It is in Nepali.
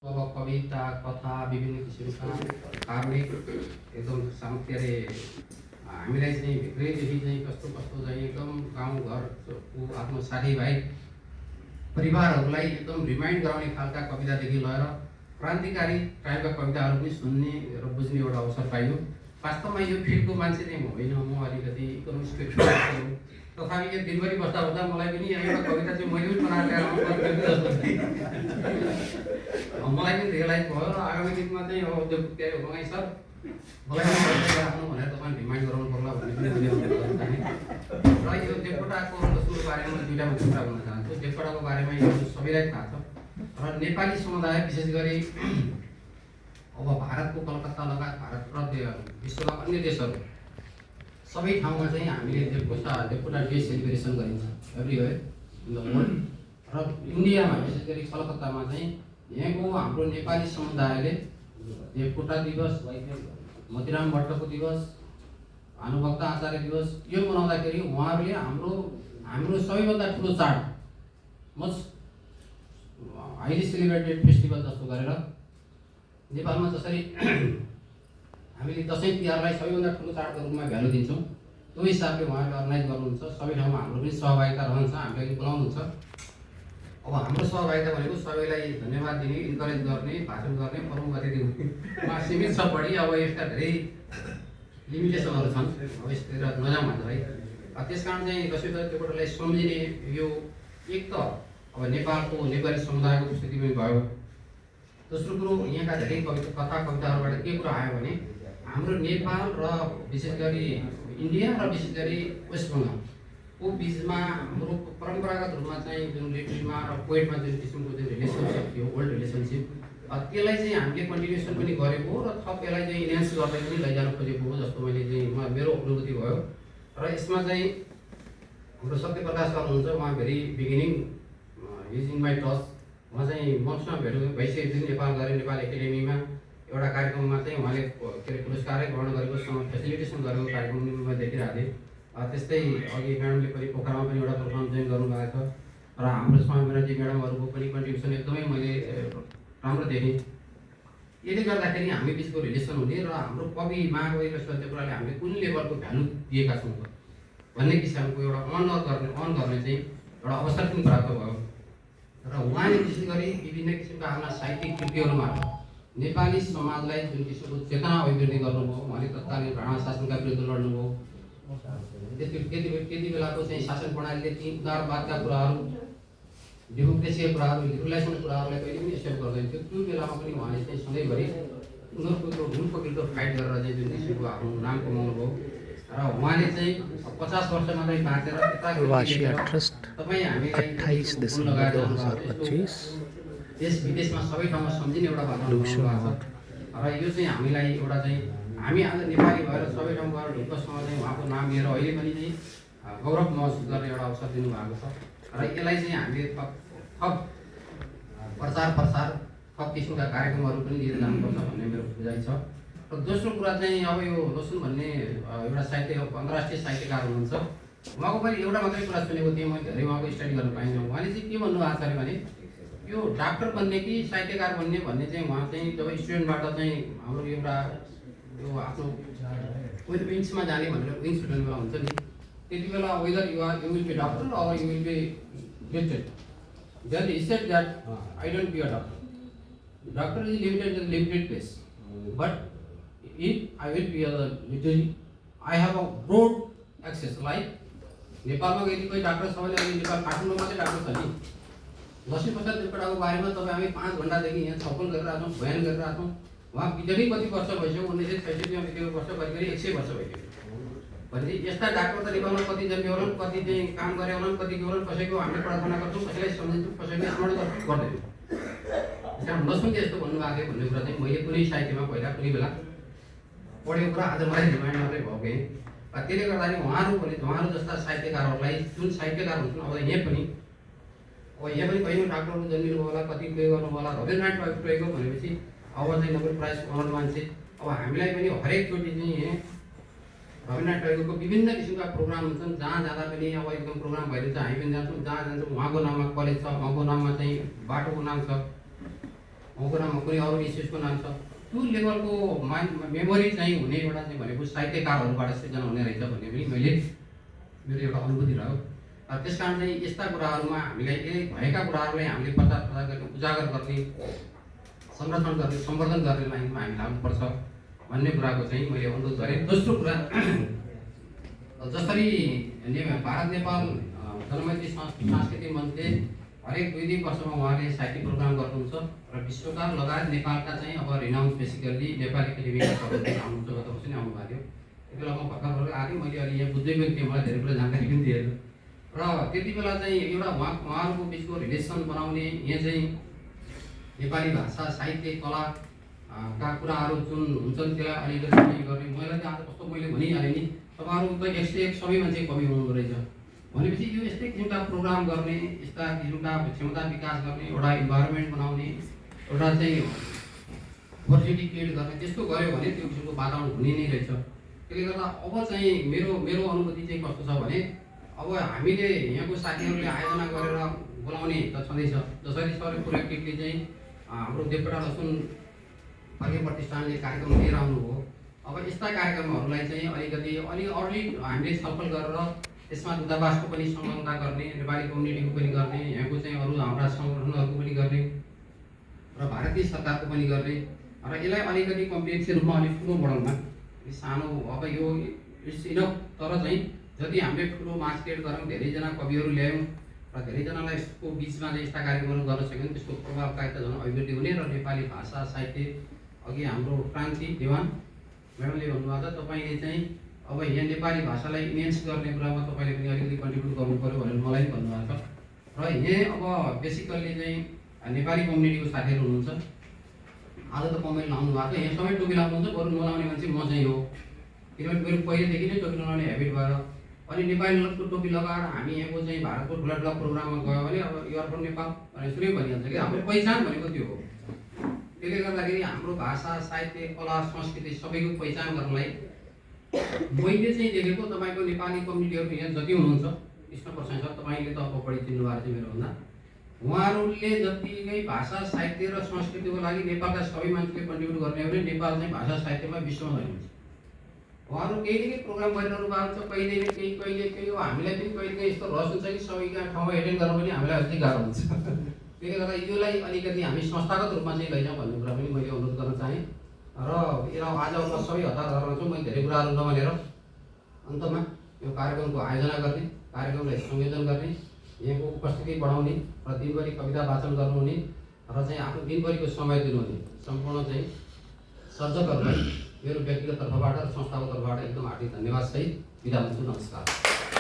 अब कविता कथा विभिन्न किसिमका कारुणिक एकदम के अरे हामीलाई चाहिँ भित्रैदेखि चाहिँ कस्तो कस्तो चाहिँ एकदम गाउँघरको आफ्नो साथीभाइ परिवारहरूलाई एकदम रिमाइन्ड गराउने खालका कवितादेखि लिएर क्रान्तिकारी टाइपका कविताहरू पनि सुन्ने र बुझ्ने एउटा अवसर पाइयो। वास्तवमा यो फिल्डको मान्छे चाहिँ होइन, म अलिकति इकोनोमिक्सको हो। तथापि यो दिनभरि बस्दा बस्दा मलाई पनि एउटा कविता चाहिँ मैले पनि बनाएर मलाई पनि रियलाइज भयो र आगामी दिनमा चाहिँ अब त्यो के अरे उहाँ सर मलाई आफ्नो भनेर तपाईँ रिमाइन्ड गराउनु पर्ला भन्ने पनि मैले चाहेँ। र यो देवकोटाको सुरु बारेमा दुईवटा म कुरा गर्न चाहन्छु। देवकोटाको बारेमा यो सबैलाई थाहा छ र नेपाली समुदाय विशेष गरी अब भारतको कलकत्ता लगायत भारत र विश्वका अन्य देशहरू सबै ठाउँमा चाहिँ हामीले देवकोटा डे सेलिब्रेसन गरिन्छ एभ्रिवेयर इन द वर्ल्ड। र इन्डियामा विशेष गरी कलकत्तामा चाहिँ यहाँको हाम्रो नेपाली समुदायले देवकोटा दिवस, मोतीराम भट्टको दिवस, भानुभक्त आचार्य दिवस यो मनाउँदाखेरि उहाँहरूले हाम्रो सबैभन्दा ठुलो चाड मोस्ट हाइली सेलिब्रेटेड फेस्टिभल जस्तो गरेर नेपालमा जसरी हामीले दसैँ तिहारलाई सबैभन्दा ठुलो चाडको रूपमा भ्यालु दिन्छौँ त्यो हिसाबले उहाँहरूले अर्गनाइज गर्नुहुन्छ। सबै ठाउँमा हाम्रो पनि सहभागिता रहन्छ, हामीलाई बोलाउनुहुन्छ। अब हाम्रो सहभागिता भनेको सबैलाई धन्यवाद दिने, इन्करेज गर्ने, भाषण गर्ने, प्रमुख अतिथि हुने सीमित छ बढी। अब यसका धेरै लिमिटेसनहरू छन्, अब यसतिर नजाउँ भन्छ है। त्यस कारण चाहिँ कसैले त्यो कुरालाई सम्झिने यो एक त अब नेपालको नेपाली समुदायको स्थिति पनि भयो। दोस्रो कुरो यहाँका धेरै कविताहरूबाट के कुरा आयो भने हाम्रो नेपाल र विशेष गरी इन्डिया र विशेष गरी वेस्ट बङ्गालको बिचमा हाम्रो परम्परागत रूपमा चाहिँ जुन लिटरेचरमा र पोएटमा जुन किसिमको जुन रिलेसनसिप थियो, ओल्ड रिलेसनसिप, त्यसलाई चाहिँ हामीले कन्टिन्युसन पनि गरेको हो र थप यसलाई चाहिँ इन्हान्स गर्दै पनि लैजान खोजेको हो जस्तो मैले चाहिँ मेरो अनुभूति भयो। र यसमा चाहिँ हाम्रो सत्यप्रकाश सर हुनुहुन्छ, उहाँ very beginning is in my touch. उहाँ चाहिँ मसँग भेट भइसकेको थियो, नेपाल गएर नेपाल एकाडेमीमा एउटा कार्यक्रममा चाहिँ उहाँले के अरे पुरस्कारै ग्रहण गरेको फेसिलिटेसन गरेको कार्यक्रम मैले देखिरहेको थिएँ। त्यस्तै अघि म्याडमले पनि पोखरामा पनि एउटा प्रोग्राम जोइन गर्नुभएको छ र हाम्रो स्वामी ब्यानर्जी म्याडमहरूको पनि कन्ट्रिब्युसन एकदमै मैले राम्रो देखेँ। यसले गर्दाखेरि हामी बिचको रिलेसन हुने र हाम्रो कवि महाकवि र त्यो कुराले हामीले कुन लेभलको भ्यालु दिएका छौँ भन्ने किसिमको एउटा अन गर्ने चाहिँ एउटा अवसर पनि प्राप्त भयो। र उहाँले विशेष गरी विभिन्न किसिमका आफ्ना साहित्यिक कृतिहरूमा नेपाली समाजलाई जुन किसिमको चेतना अभिवृद्धि गर्नुभयो। उहाँले तत्कालीन राणा शासनका विरुद्ध लड्नुभयो। त्यति बेलाको चाहिँ शासन प्रणालीले ती उदारवादका कुराहरू, डेमोक्रेसीका कुराहरू, लिबरलाइजेसनका कुराहरूलाई कहिले पनि एक्सेप्ट गर्दैन थियो। त्यो बेलामा पनि उहाँले चाहिँ सधैँभरि उनीहरूको हुलको विरुद्ध फाइट गरेर चाहिँ जुन किसिमको आफ्नो नाम कमाउनु भयो। र उहाँले चाहिँ 50 वर्षमा चाहिँ बाँचेर तपाईँ हामीलाई 28 दिसम्बर 2025 देश विदेशमा सबै ठाउँमा सम्झिने एउटा वातावरण बनाउनु भएको छ। र यो चाहिँ हामीलाई एउटा चाहिँ हामी आज नेपाली भएर सबै ठाउँ गएर ढुक्कसँग चाहिँ उहाँको नाम लिएर अहिले पनि चाहिँ गौरव महसुस गर्ने एउटा अवसर दिनुभएको छ। र यसलाई चाहिँ हामीले थप प्रचार थप किसिमका कार्यक्रमहरू पनि लिएर जानुपर्छ भन्ने मेरो बुझाइ छ। र दोस्रो कुरा चाहिँ अब यो लोसुन भन्ने एउटा साहित्य अन्तर्राष्ट्रिय साहित्यकार हुनुहुन्छ। उहाँको पनि एउटा मात्रै कुरा सुनेको थिएँ, मैले धेरै उहाँको स्टडी गर्न पाइनँ। उहाँले चाहिँ के भन्नुभएको छ अरे भने यो डाक्टर बन्ने कि साहित्यकार बन्ने भन्ने चाहिँ उहाँ चाहिँ जब स्टुडेन्टबाट चाहिँ हाम्रो एउटा यो आफ्नो विङ्समा जाने भनेर विङ्स स्टुडेन्ट बेला हुन्छ नि, त्यति बेला whether you will be doctor or you will be limited. Then he said that I don't be a doctor, doctor is limited in limited place, but if I will be a literary I have a broad access. Like नेपालमा यदि कोही डाक्टर छ भने अहिले नेपाल काठमाडौँमा मात्रै डाक्टर छ नि। लक्ष्मीप्रसाद देवकोटाको बारेमा तपाईँ हामी 5 घन्टादेखि यहाँ छलफल गरिरहेको छौँ, बयान गरिरहेको छौँ। उहाँ बितेकै कति वर्ष भइसक्यो, 1966 मा बितेको वर्ष करिब 100 वर्ष भइसक्यो। भनेपछि यस्ता डाक्टर त नेपालमा कति जन्मे होलान्, कति चाहिँ काम गरे होलान्, कति के होलान्, कसैको हामीले प्रार्थना गर्छौँ, कसैलाई सम्झिन्छौँ, कसैले स्मरण गर्दैनौँ। त्यसकारण नसुन्ने यस्तो भन्नुभएको थियो भन्ने कुरा चाहिँ मैले कुनै साहित्यमा पहिला कुनै बेला पढेको कुरा आज मलाई रिमाइन्ड मात्रै भयो कि त्यसले गर्दाखेरि उहाँहरू जस्ता साहित्यकारहरूलाई जुन साहित्यकार हुन्छन् अब यहाँ पनि कहिले डाक्टरहरू जन्मिनु होला, कति के गर्नु होला। रवीन्द्रनाथ टैगोर भनेपछि अब चाहिँ नोबेल प्राइज पाउने मान्छे। अब हामीलाई पनि हरेकचोटि चाहिँ रवीन्द्रनाथ टैगोरको विभिन्न किसिमका प्रोग्राम हुन्छन्, जहाँ जाँदा पनि अब एकदम प्रोग्राम भइदिन्छ, हामी पनि जान्छौँ। जहाँ जान्छौँ उहाँको नाममा कलेज छ, उहाँको नाममा चाहिँ बाटोको नाम छ। कुरामा कुनै अरू इस्युजको नाम छ त्यो लेभलको मेमोरी चाहिँ हुने एउटा चाहिँ भनेको साहित्यकारहरूबाट सृजना हुने रहेछ भन्ने पनि मैले मेरो एउटा अनुभूति रह्यो। त्यस कारण चाहिँ यस्ता कुराहरूमा हामीलाई भएका कुराहरूलाई हामीले प्रचार प्रसार गर्ने, उजागर गर्ने, संरक्षण गर्ने, सम्वर्धन गर्ने लाइनमा हामी लाग्नुपर्छ भन्ने कुराको चाहिँ मैले अनुरोध गरेँ। दोस्रो कुरा, जसरी भारत नेपाल जनमैत्री सांस्कृतिक मञ्चले हरेक 2-2 वर्षमा उहाँले साहित्यिक प्रोग्राम गर्नुहुन्छ र विश्वका लगायत नेपालका चाहिँ अब रिनाउन्स बेसिकल्ली नेपाली एकाडेमीका सदस्य आउनुहुन्छ, गत वर्ष नै आउनुभएको थियो। त्यति बेला म भर्खर आएँ, मैले अलि यहाँ बुझ्दै पनि थिएँ, मलाई धेरै कुरा जानकारी पनि दिएन र त्यति बेला चाहिँ एउटा उहाँहरूको बिचको रिलेसन बनाउने, यहाँ चाहिँ नेपाली भाषा साहित्य कला का कुराहरू जुन हुन्छन् त्यसलाई अलिकति गर्ने। मैले त आज कस्तो मैले भनिहालेँ नि, तपाईँहरू त 101 सबै मान्छे कवि हुनुहुँदो रहेछ भनेपछि यो यस्तै किसिमका प्रोग्राम गर्ने, यस्ता किसिमका क्षमता विकास गर्ने, एउटा इन्भाइरोमेन्ट बनाउने, एउटा चाहिँ अपर्च्युनिटी क्रिएट गर्ने, त्यस्तो गऱ्यो भने त्यो किसिमको वातावरण हुने नै रहेछ। त्यसले गर्दा अब चाहिँ मेरो अनुभूति चाहिँ कस्तो छ भने अब हामीले यहाँको साथीहरूले आयोजना गरेर बोलाउने त छँदैछ। जसरी सर पुराकिटले चाहिँ हाम्रो देवकोटा लसुन फर्के प्रतिष्ठानले कार्यक्रम लिएर आउनुभयो, अब यस्ता कार्यक्रमहरूलाई चाहिँ अलिकति अर्ली हामीले छलफल गरेर त्यसमा दूतावासको पनि संलग्नता गर्ने, नेपाली कम्युनिटीको पनि गर्ने, यहाँको चाहिँ अरू हाम्रा सङ्गठनहरूको पनि गर्ने र भारतीय सरकारको पनि गर्ने र यसलाई अलिकति कम्प्रिहेन्सिभ रूपमा अलिक ठुलो मोडलमा, सानो अब यो इट्स इनफ, तर चाहिँ जति हामीले ठुलो मास क्रिएट गऱ्यौँ, धेरैजना कविहरू ल्यायौँ र धेरैजनालाई यसको बिचमा चाहिँ यस्ता कार्यक्रमहरू गर्न सक्यौँ भने त्यसको प्रभावकारिता झन् अभिवृद्धि हुने र नेपाली भाषा साहित्य, अघि हाम्रो क्रान्ति देवान म्याडमले भन्नुभएको छ तपाईँले चाहिँ अब यहाँ नेपाली भाषालाई इन्हेन्स गर्ने कुरामा तपाईँले पनि अलिकति कन्ट्रिब्युट गर्नु पऱ्यो भनेर मलाई पनि भन्नुभएको छ। र यहाँ अब बेसिकल्ली चाहिँ नेपाली कम्युनिटीको साथीहरू हुनुहुन्छ, आज त कमेन्ट लाउनु भएको छ, यहाँ सबै टोपी लाउनुहुन्छ, बरु नलाउने मान्छे म चाहिँ हो, किनभने मेरो पहिलेदेखि नै टोपी लगाउने हेबिट भयो। अनि नेपालीको टोपी लगाएर हामी यहाँको चाहिँ भारतको ठुला ठुला प्रोग्राममा गयो भने अब यु आर फ्रम नेपाल भनेर सुनै भनिहाल्छ कि हाम्रो पहिचान भनेको त्यो हो। त्यसले गर्दाखेरि हाम्रो भाषा साहित्य कला संस्कृति सबैको पहिचान गर्नलाई मैले चाहिँ देखेको तपाईँको नेपाली कम्युनिटीहरू यहाँ जति हुनुहुन्छ, कृष्ण प्रसाद सर तपाईँले त अब बढी चिन्नु भएको छ मेरोभन्दा, उहाँहरूले जतिकै भाषा साहित्य र संस्कृतिको लागि नेपालका सबै मान्छेले कन्ट्रिब्युट गर्ने हो भने नेपाल चाहिँ भाषा साहित्यमा विश्वमा धनी हुन्छ। उहाँहरू केही प्रोग्राम गरिरहनु भएको छ, कहिले केही हो, हामीलाई पनि कहिले यस्तो रस हुन्छ कि सबैका ठाउँमा एटेन्ड गर्न पनि हामीलाई अलिक गाह्रो हुन्छ। त्यसले गर्दा योलाई अलिकति हामी संस्थागत रूपमा चाहिँ लैजाउँ भन्ने कुरा पनि मैले अनुरोध गर्न चाहेँ। र आज म सबै हतार गर्न छु, मैले धेरै कुराहरू नभनेर अन्तमा यो कार्यक्रमको आयोजना गर्ने, कार्यक्रमलाई संयोजन गर्ने, यहाँको उपस्थिति बढाउने र दिनभरि कविता वाचन गर्नुहुने र चाहिँ आफ्नो दिनभरिको समय दिनुहुने सम्पूर्ण चाहिँ सर्जकहरूलाई मेरो व्यक्तिगत तर्फबाट र संस्थाको तर्फबाट एकदम हार्दिक धन्यवाद सहित बिदा हुन्छु। नमस्कार।